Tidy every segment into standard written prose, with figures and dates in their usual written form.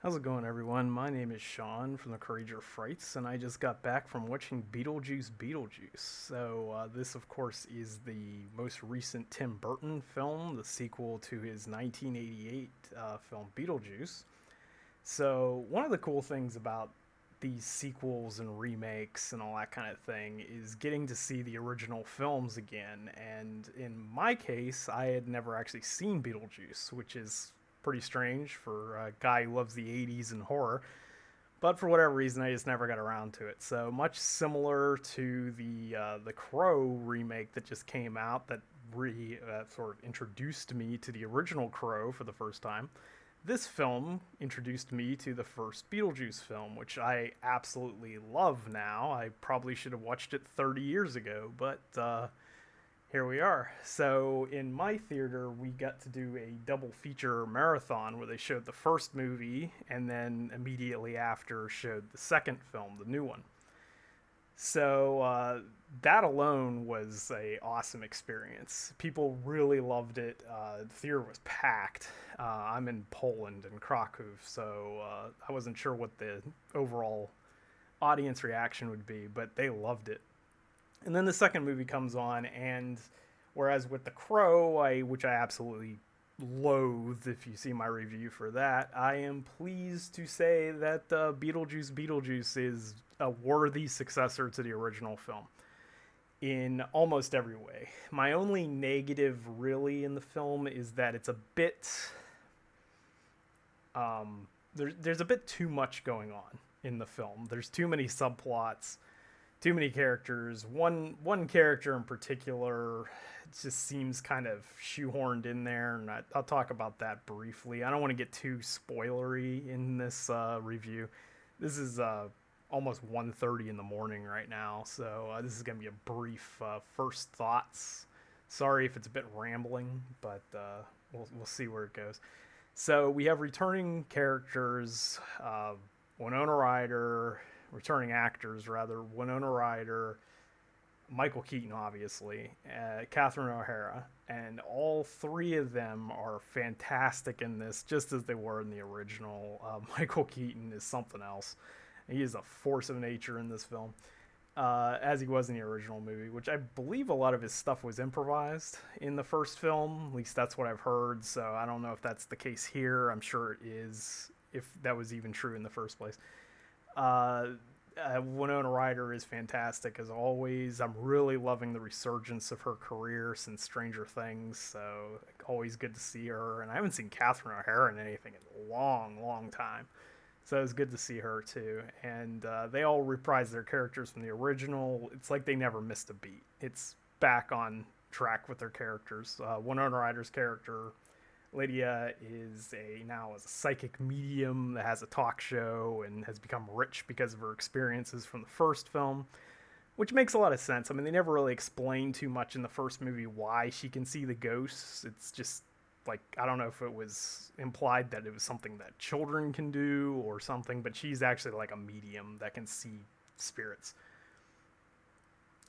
How's it going, everyone? My name is Sean from the Courageour Frights, and I just got back from watching Beetlejuice Beetlejuice. This, of course, is the most recent Tim Burton film, the sequel to his 1988 film Beetlejuice. So, one of the cool things about these sequels and remakes and all that kind of thing is getting to see the original films again. And in my case, I had never actually seen Beetlejuice, which is pretty strange for a guy who loves the 80s and horror. But for whatever reason, I just never got around to it. So much similar to the Crow remake that just came out, that sort of introduced me to the original Crow for the first time. This film introduced me to the first Beetlejuice film, which I absolutely love now. I probably should have watched it 30 years ago, but here we are. So in my theater, we got to do a double feature marathon where they showed the first movie and then immediately after showed the second film, the new one. So that alone was a awesome experience. People really loved it. The theater was packed. I'm in Poland in Krakow, so I wasn't sure what the overall audience reaction would be, but they loved it. And then the second movie comes on, and whereas with The Crow, which I absolutely loathe if you see my review for that, I am pleased to say that Beetlejuice Beetlejuice is a worthy successor to the original film in almost every way. My only negative, really, in the film is that it's a bit. There's a bit too much going on in the film. There's too many subplots, too many characters. One character in particular just seems kind of shoehorned in there, and I'll talk about that briefly. I don't want to get too spoilery in this review. This is almost 1:30 in the morning right now, so this is going to be a brief first thoughts. Sorry if it's a bit rambling, but we'll see where it goes. So we have returning characters, Winona Ryder, returning actors rather, Winona Ryder, Michael Keaton, obviously, Catherine O'Hara, and all three of them are fantastic in this, just as they were in the original. Michael Keaton is something else. He is a force of nature in this film, as he was in the original movie, which I believe a lot of his stuff was improvised in the first film. At least that's what I've heard, so I don't know if that's the case here. I'm sure it is, if that was even true in the first place. Uh, Winona Ryder is fantastic as always. I'm really loving the resurgence of her career since Stranger Things, so always good to see her. And I haven't seen Catherine O'Hara in anything in a long, long time, so it was good to see her too. And they all reprise their characters from the original. It's like they never missed a beat. It's back on track with their characters. Winona Ryder's character Lydia is now a psychic medium that has a talk show and has become rich because of her experiences from the first film, which makes a lot of sense. I mean, they never really explain too much in the first movie why she can see the ghosts. It's just like, I don't know if it was implied that it was something that children can do or something, but she's actually like a medium that can see spirits.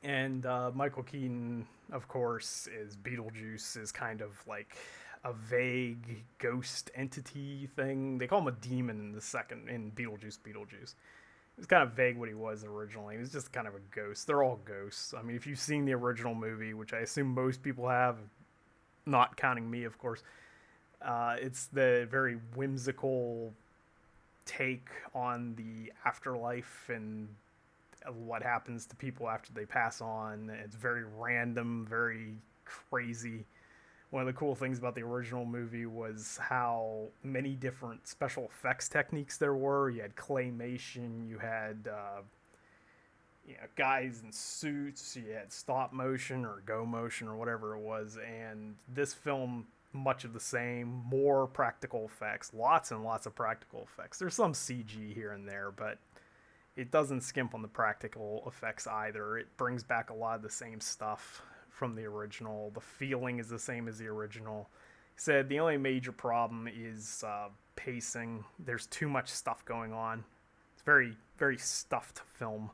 And Michael Keaton, of course, is Beetlejuice, is kind of like a vague ghost entity thing. They call him a demon in the second in Beetlejuice Beetlejuice. It was kind of vague what he was originally. He was just kind of a ghost. They're all ghosts. I mean, if you've seen the original movie, which I assume most people have, not counting me, of course, it's the very whimsical take on the afterlife and what happens to people after they pass on. It's very random, very crazy. One of the cool things about the original movie was how many different special effects techniques there were. You had claymation, you had guys in suits, you had stop motion or go motion or whatever it was. And this film, much of the same, more practical effects, lots and lots of practical effects. There's some CG here and there, but it doesn't skimp on the practical effects either. It brings back a lot of the same stuff from the original. The feeling is the same as the original. He said the only major problem is pacing. There's too much stuff going on. It's very, very stuffed film.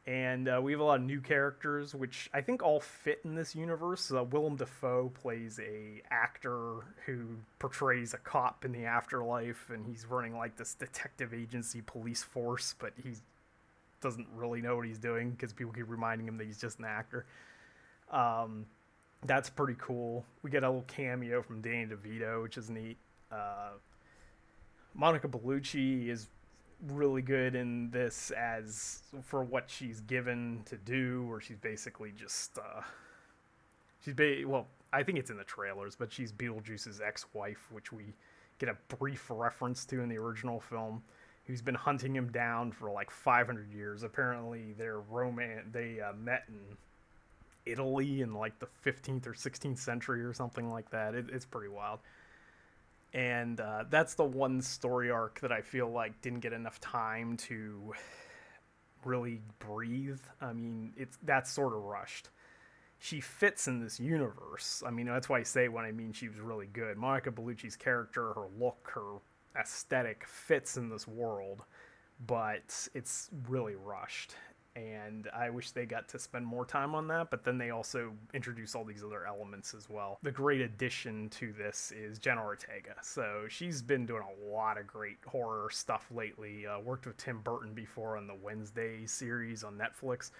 And we have a lot of new characters, which I think all fit in this universe. Willem Dafoe plays a actor who portrays a cop in the afterlife, and he's running like this detective agency police force, but he doesn't really know what he's doing because people keep reminding him that he's just an actor. That's pretty cool. We get a little cameo from Danny DeVito, which is neat. Monica Bellucci is really good in this as for what she's given to do, where she's basically just well, I think it's in the trailers, but she's Beetlejuice's ex-wife, which we get a brief reference to in the original film, who's been hunting him down for like 500 years. Apparently they met in Italy in like the 15th or 16th century or something like that. It's pretty wild. And that's the one story arc that I feel like didn't get enough time to really breathe. I mean, that's sort of rushed. She fits in this universe. I mean, that's why I say when I mean she was really good. Monica Bellucci's character, her look, her aesthetic fits in this world, but it's really rushed. And I wish they got to spend more time on that, but then they also introduce all these other elements as well. The great addition to this is Jenna Ortega. So she's been doing a lot of great horror stuff lately. Worked with Tim Burton before on the Wednesday series on Netflix,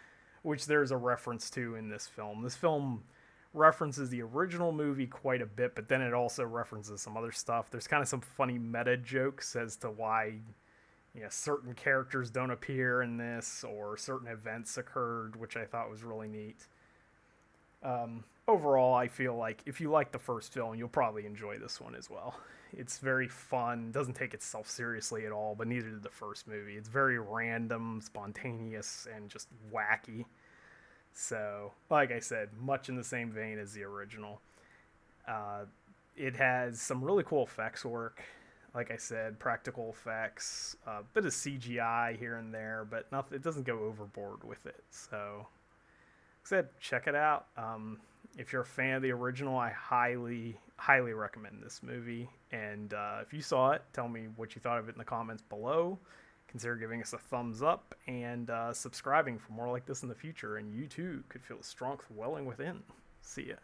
which there's a reference to in this film. This film references the original movie quite a bit, but then it also references some other stuff. There's kind of some funny meta jokes as to why certain characters don't appear in this, or certain events occurred, which I thought was really neat. Overall, I feel like if you like the first film, you'll probably enjoy this one as well. It's very fun, doesn't take itself seriously at all, but neither did the first movie. It's very random, spontaneous, and just wacky. So, like I said, much in the same vein as the original. It has some really cool effects work. Like I said, practical effects, a bit of CGI here and there, but it doesn't go overboard with it. So, like I said, check it out. If you're a fan of the original, I highly, highly recommend this movie. And if you saw it, tell me what you thought of it in the comments below. Consider giving us a thumbs up and subscribing for more like this in the future. And you too could feel the strength welling within. See ya.